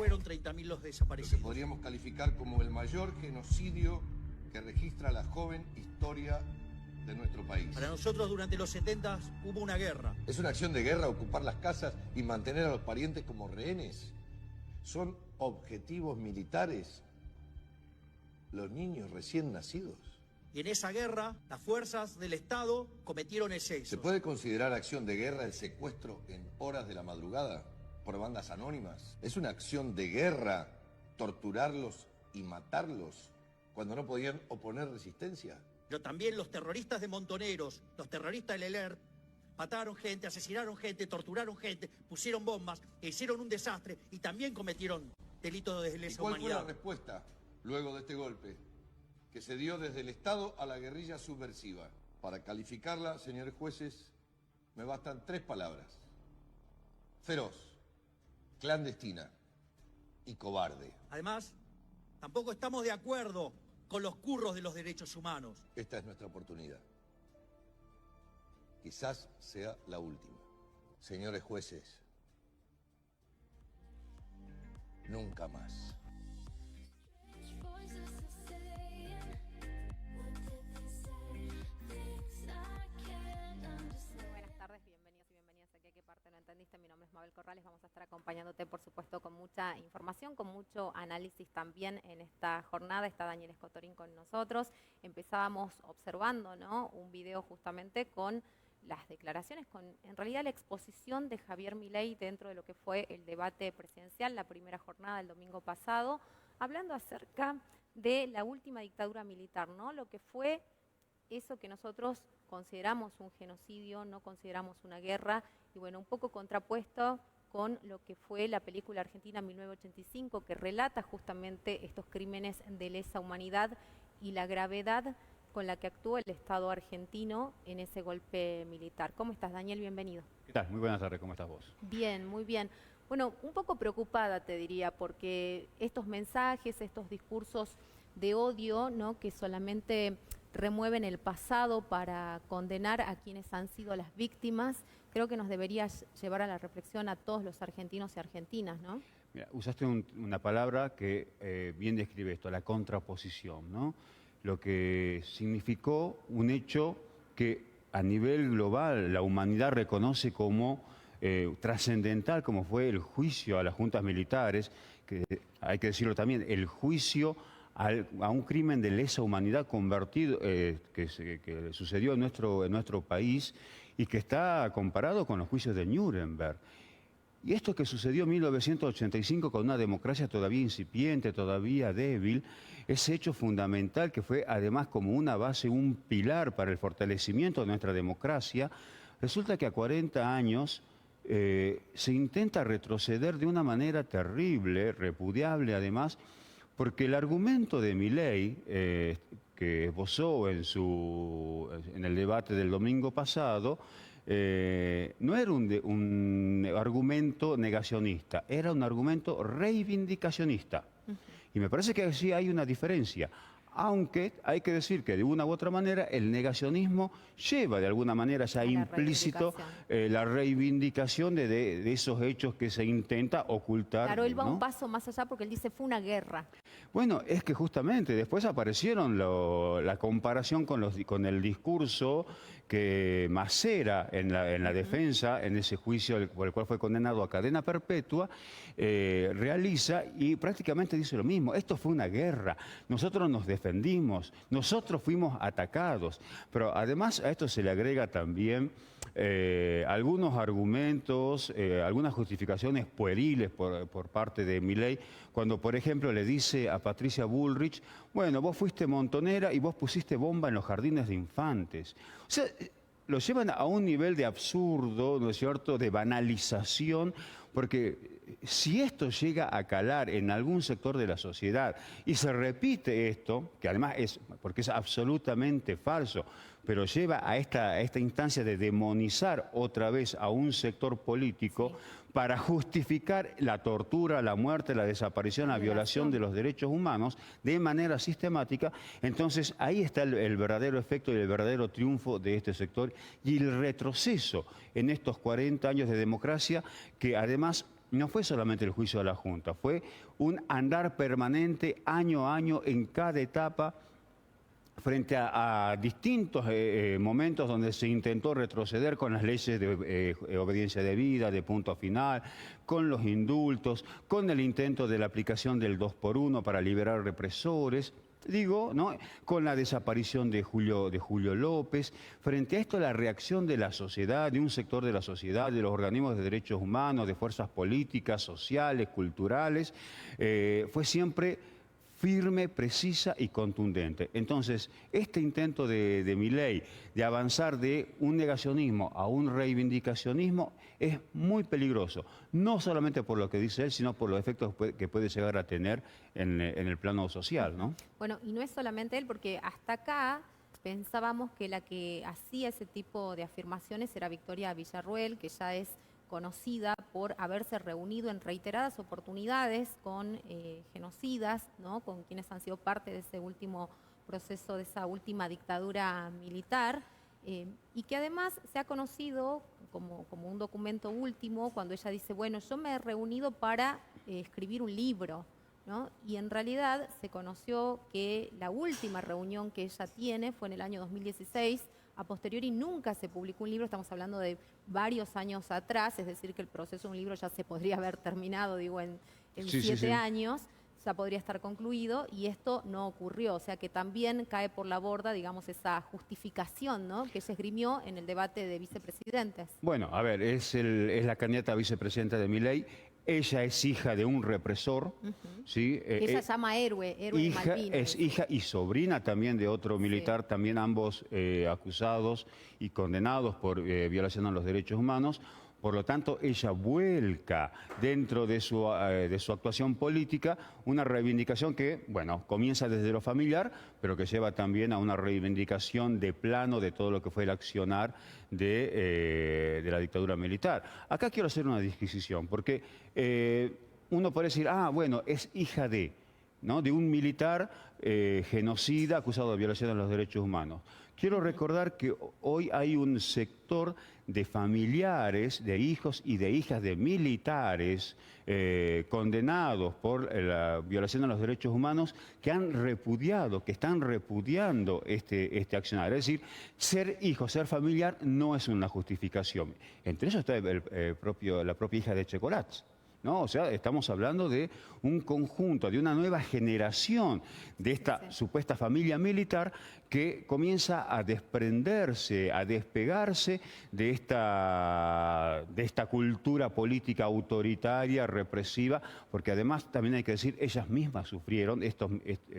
fueron 30.000 los Lo que desaparecidos. podríamos calificar como el mayor genocidio que registra la joven historia de nuestro país. Para nosotros durante los 70 hubo una guerra. ¿Es una acción de guerra ocupar las casas y mantener a los parientes como rehenes? ¿Son objetivos militares los niños recién nacidos? Y en esa guerra, las fuerzas del Estado cometieron excesos. ¿Se puede considerar acción de guerra el secuestro en horas de la madrugada por bandas anónimas? ¿Es una acción de guerra torturarlos y matarlos cuando no podían oponer resistencia? Pero también los terroristas de Montoneros, los terroristas del ELER, mataron gente, asesinaron gente, torturaron gente, pusieron bombas, e hicieron un desastre y también cometieron delitos de ¿Y lesa cuál fue la humanidad. respuesta luego de este golpe que se dio desde el Estado a la guerrilla subversiva? Para calificarla, señores jueces, me bastan 3 palabras: feroz, clandestina y cobarde. Además, tampoco estamos de acuerdo con los curros de los derechos humanos. Esta es nuestra oportunidad. Quizás sea la última. Señores jueces, nunca más. Buenas tardes, bienvenidos y bienvenidas aquí a ¿Qué parte no entendiste? Mi nombre es Mabel Corrales, vamos a estar acompañándote por supuesto con mucha información, con mucho análisis también en esta jornada. Está Daniel Escotorín con nosotros. Empezábamos observando, ¿no?, un video justamente con las declaraciones, con en realidad la exposición de Javier Milei dentro de lo que fue el debate presidencial, la primera jornada del domingo pasado, hablando acerca de la última dictadura militar, ¿no? Lo que fue eso que nosotros consideramos un genocidio, no consideramos una guerra, y bueno, un poco contrapuesto con lo que fue la película argentina 1985, que relata justamente estos crímenes de lesa humanidad y la gravedad con la que actuó el Estado argentino en ese golpe militar. ¿Cómo estás, Daniel? Bienvenido. ¿Qué tal? Muy buenas tardes, ¿cómo estás vos? Bien, muy bien. Bueno, un poco preocupada te diría, porque estos mensajes, estos discursos de odio, ¿no?, que solamente remueven el pasado para condenar a quienes han sido las víctimas, creo que nos debería llevar a la reflexión a todos los argentinos y argentinas, ¿no? Mira, usaste una palabra que bien describe esto, la contraposición, ¿no? Lo que significó un hecho que a nivel global la humanidad reconoce como trascendental, como fue el juicio a las juntas militares, que hay que decirlo también, el juicio a un crimen de lesa humanidad convertido, que sucedió en nuestro país y que está comparado con los juicios de Nuremberg. Y esto que sucedió en 1985 con una democracia todavía incipiente, todavía débil, ese hecho fundamental que fue además como una base, un pilar para el fortalecimiento de nuestra democracia, resulta que a 40 años se intenta retroceder de una manera terrible, repudiable además, porque el argumento de Milei, que esbozó en el debate del domingo pasado, no era un argumento negacionista, era un argumento reivindicacionista. Y me parece que sí hay una diferencia. Aunque hay que decir que de una u otra manera el negacionismo lleva de alguna manera ya implícito la reivindicación de esos hechos que se intenta ocultar. Claro, él va ¿no? un paso más allá porque él dice fue una guerra. Bueno, es que justamente después aparecieron la comparación con el discurso que Macera en la defensa, en ese juicio por el cual fue condenado a cadena perpetua, realiza y prácticamente dice lo mismo. Esto fue una guerra, nosotros nos defendimos, nosotros fuimos atacados. Pero además a esto se le agrega también algunos argumentos, algunas justificaciones pueriles por parte de Milei, cuando por ejemplo le dice a Patricia Bullrich, bueno, vos fuiste montonera y vos pusiste bomba en los jardines de infantes. O sea, lo llevan a un nivel de absurdo, ¿no es cierto?, de banalización, porque si esto llega a calar en algún sector de la sociedad y se repite esto, que además porque es absolutamente falso, pero lleva a esta instancia de demonizar otra vez a un sector político para justificar la tortura, la muerte, la desaparición, la violación de los derechos humanos de manera sistemática, entonces ahí está el verdadero efecto y el verdadero triunfo de este sector y el retroceso en estos 40 años de democracia que además no fue solamente el juicio de la Junta, fue un andar permanente año a año en cada etapa frente a distintos momentos donde se intentó retroceder con las leyes de obediencia debida, de punto final, con los indultos, con el intento de la aplicación del 2x1 para liberar represores, digo, ¿no? Con la desaparición de Julio López. Frente a esto, la reacción de la sociedad, de un sector de la sociedad, de los organismos de derechos humanos, de fuerzas políticas, sociales, culturales, fue siempre firme, precisa y contundente. Entonces, este intento de Milei de avanzar de un negacionismo a un reivindicacionismo es muy peligroso, no solamente por lo que dice él, sino por los efectos que puede llegar a tener en el plano social, ¿no? Bueno, y no es solamente él, porque hasta acá pensábamos que la que hacía ese tipo de afirmaciones era Victoria Villarruel, que ya es conocida por haberse reunido en reiteradas oportunidades con genocidas, ¿no? Con quienes han sido parte de ese último proceso, de esa última dictadura militar, y que además se ha conocido como un documento último, cuando ella dice, bueno, yo me he reunido para escribir un libro, ¿no? Y en realidad se conoció que la última reunión que ella tiene fue en el año 2016, a posteriori nunca se publicó un libro, estamos hablando de varios años atrás, es decir, que el proceso de un libro ya se podría haber terminado, digo, en 7 años, ya podría estar concluido, y esto no ocurrió, o sea que también cae por la borda, digamos, esa justificación, ¿no?, que se esgrimió en el debate de vicepresidentes. Bueno, a ver, es la candidata a vicepresidenta de Milei. Ella es hija de un represor, ¿sí? Ella llama héroe de Malvinas. Es hija y sobrina también de otro militar, también ambos acusados y condenados por violación a los derechos humanos. Por lo tanto, ella vuelca dentro de su actuación política una reivindicación que, bueno, comienza desde lo familiar, pero que lleva también a una reivindicación de plano de todo lo que fue el accionar de la dictadura militar. Acá quiero hacer una disquisición, porque uno puede decir, bueno, es hija de, ¿no?, de un militar genocida acusado de violación a los derechos humanos. Quiero recordar que hoy hay un sector de familiares, de hijos y de hijas de militares condenados por la violación a los derechos humanos que han repudiado, que están repudiando este accionar. Es decir, ser hijo, ser familiar no es una justificación. Entre ellos está la propia hija de Checolatz, ¿no? O sea, estamos hablando de un conjunto, de una nueva generación de esta supuesta familia militar que comienza a desprenderse, a despegarse de esta cultura política autoritaria, represiva, porque además también hay que decir, ellas mismas sufrieron,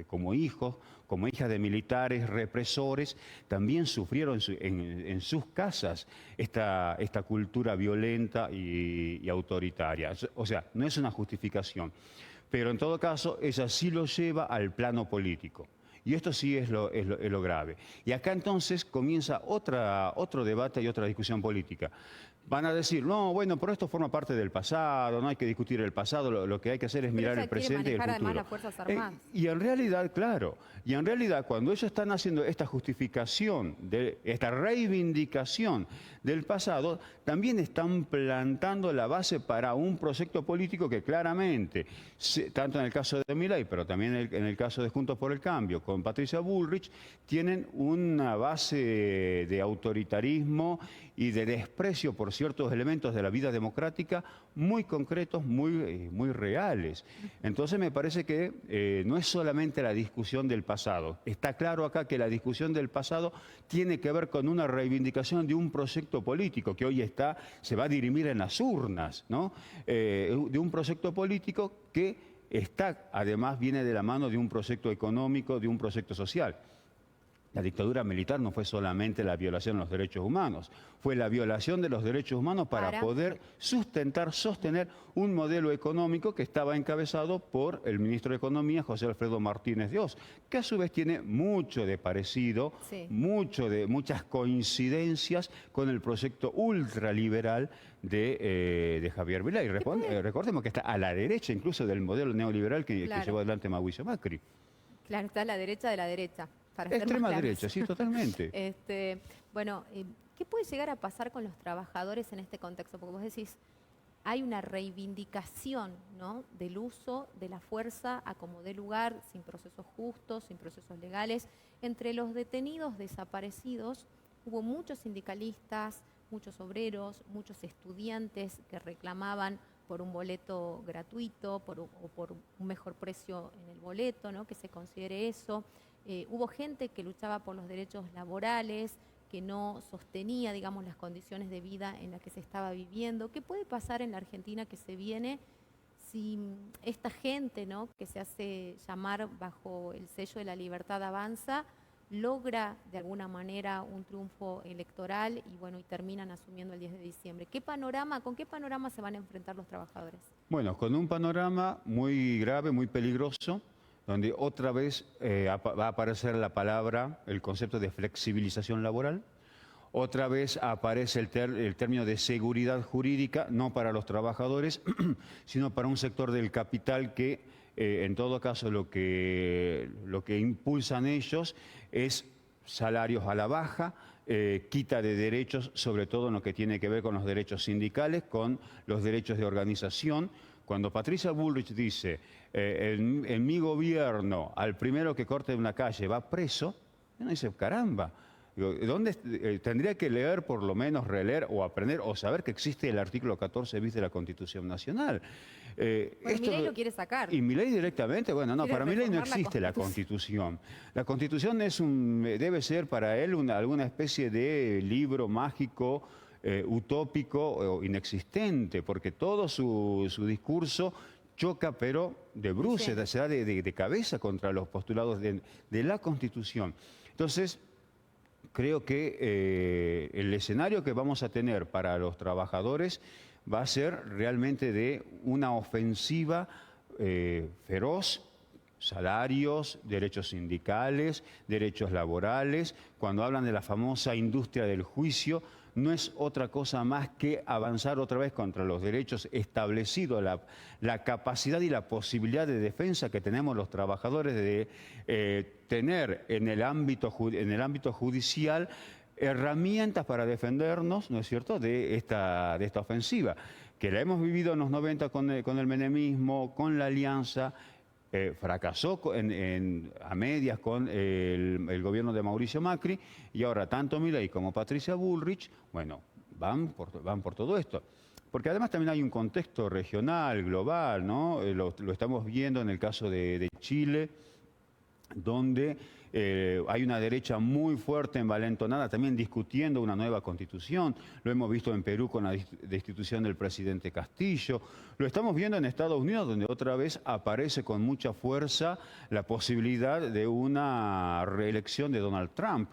como hijos, como hijas de militares represores, también sufrieron en sus casas esta cultura violenta y autoritaria. O sea, no es una justificación, pero en todo caso ella sí lo lleva al plano político. Y esto sí es lo grave. Y acá entonces comienza otro debate y otra discusión política. Van a decir, no, bueno, pero esto forma parte del pasado, no hay que discutir el pasado, lo que hay que hacer es mirar el presente y el futuro. Las Fuerzas Armadas. Y en realidad, claro, y en realidad cuando ellos están haciendo esta justificación, esta reivindicación del pasado, también están plantando la base para un proyecto político que claramente, tanto en el caso de Milei, pero también en el caso de Juntos por el Cambio, con Patricia Bullrich, tienen una base de autoritarismo y de desprecio por ciertos elementos de la vida democrática muy concretos, muy reales. Entonces me parece que no es solamente la discusión del pasado. Está claro acá que la discusión del pasado tiene que ver con una reivindicación de un proyecto político que hoy se va a dirimir en las urnas, ¿no? De un proyecto político que además viene de la mano de un proyecto económico, de un proyecto social. La dictadura militar no fue solamente la violación de los derechos humanos, fue la violación de los derechos humanos para poder sostener un modelo económico que estaba encabezado por el ministro de Economía, José Alfredo Martínez de Oz, que a su vez tiene mucho de parecido, muchas coincidencias con el proyecto ultraliberal de Javier Milei. Recordemos que está a la derecha incluso del modelo neoliberal que llevó adelante Mauricio Macri. Claro, está a la derecha de la derecha. Extrema derecha, sí, totalmente. Bueno, ¿qué puede llegar a pasar con los trabajadores en este contexto? Porque vos decís, hay una reivindicación, ¿no?, del uso de la fuerza a como dé lugar, sin procesos justos, sin procesos legales. Entre los detenidos desaparecidos hubo muchos sindicalistas, muchos obreros, muchos estudiantes que reclamaban por un boleto gratuito o por un mejor precio en el boleto, ¿no?, que se considere eso. Hubo gente que luchaba por los derechos laborales, que no sostenía, digamos, las condiciones de vida en las que se estaba viviendo. ¿Qué puede pasar en la Argentina que se viene si esta gente, ¿no?, que se hace llamar bajo el sello de la libertad avanza, logra de alguna manera un triunfo electoral y bueno, y terminan asumiendo el 10 de diciembre? ¿Con qué panorama se van a enfrentar los trabajadores? Bueno, con un panorama muy grave, muy peligroso, donde otra vez va a aparecer la palabra, el concepto de flexibilización laboral. Otra vez aparece el término de seguridad jurídica, no para los trabajadores, sino para un sector del capital que, en todo caso, lo que impulsan ellos es salarios a la baja, quita de derechos, sobre todo en lo que tiene que ver con los derechos sindicales, con los derechos de organización. Cuando Patricia Bullrich dice, en mi gobierno, al primero que corte una calle va preso, uno dice, caramba, ¿dónde tendría que leer, por lo menos releer o aprender o saber que existe el artículo 14 bis de la Constitución Nacional? Milei lo quiere sacar. Y Milei directamente, bueno, no, para Milei no existe la Constitución. La Constitución debe ser para él alguna especie de libro mágico, utópico o inexistente, porque todo su discurso choca, pero de bruces, se da de cabeza contra los postulados de la Constitución. Entonces, creo que el escenario que vamos a tener para los trabajadores va a ser realmente de una ofensiva feroz, salarios, derechos sindicales, derechos laborales. Cuando hablan de la famosa industria del juicio, no es otra cosa más que avanzar otra vez contra los derechos establecidos, la capacidad y la posibilidad de defensa que tenemos los trabajadores de tener en el ámbito judicial herramientas para defendernos, ¿no es cierto?, de esta ofensiva, que la hemos vivido en los 90 con el menemismo, con la alianza. Fracasó a medias con el gobierno de Mauricio Macri, y ahora tanto Milei como Patricia Bullrich, bueno, van por todo esto. Porque además también hay un contexto regional, global, ¿no? Lo estamos viendo en el caso de Chile, donde hay una derecha muy fuerte, envalentonada, también discutiendo una nueva constitución. Lo hemos visto en Perú con la destitución del presidente Castillo. Lo estamos viendo en Estados Unidos, donde otra vez aparece con mucha fuerza la posibilidad de una reelección de Donald Trump.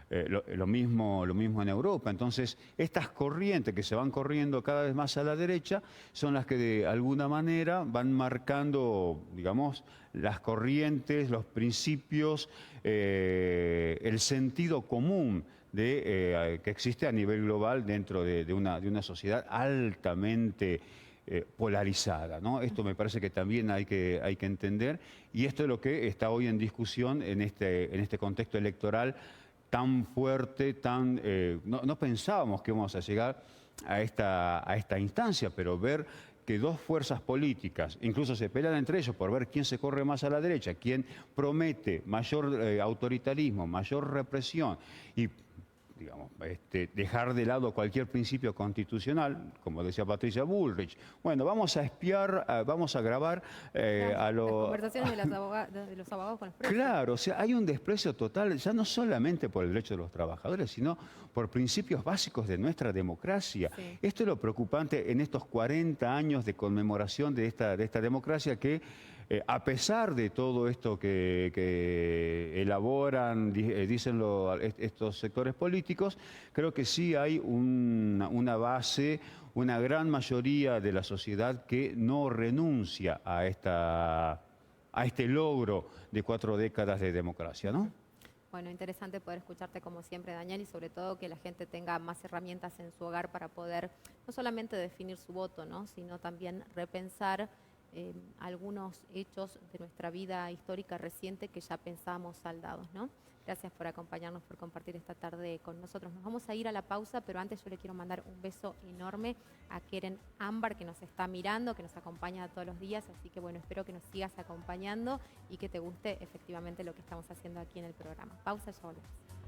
Lo mismo en Europa. Entonces, estas corrientes que se van corriendo cada vez más a la derecha son las que de alguna manera van marcando, digamos, las corrientes, los principios, el sentido común que existe a nivel global dentro de una sociedad altamente polarizada, ¿no? Esto me parece que también hay que entender, y esto es lo que está hoy en discusión en este contexto electoral tan fuerte, no pensábamos que íbamos a llegar a esta instancia, pero ver que dos fuerzas políticas incluso se pelean entre ellos por ver quién se corre más a la derecha, quién promete mayor autoritarismo, mayor represión y, digamos, dejar de lado cualquier principio constitucional, como decía Patricia Bullrich. Bueno, vamos a espiar, vamos a grabar las conversaciones de los abogados con los presos. Claro, o sea, hay un desprecio total, ya no solamente por el derecho de los trabajadores, sino por principios básicos de nuestra democracia. Sí. Esto es lo preocupante en estos 40 años de conmemoración de esta democracia que, a pesar de todo esto que elaboran, dicen estos sectores políticos, creo que sí hay una base, una gran mayoría de la sociedad que no renuncia a este logro de 4 décadas de democracia, ¿no? Bueno, interesante poder escucharte como siempre, Daniel, y sobre todo que la gente tenga más herramientas en su hogar para poder no solamente definir su voto, ¿no?, sino también repensar algunos hechos de nuestra vida histórica reciente que ya pensábamos saldados, ¿no? Gracias. Gracias por acompañarnos, por compartir esta tarde con nosotros. Nos vamos a ir a la pausa, pero antes yo le quiero mandar un beso enorme a Keren Ámbar, que nos está mirando, que nos acompaña todos los días. Así que bueno, espero que nos sigas acompañando y que te guste efectivamente lo que estamos haciendo aquí en el programa. Pausa, ya volvemos.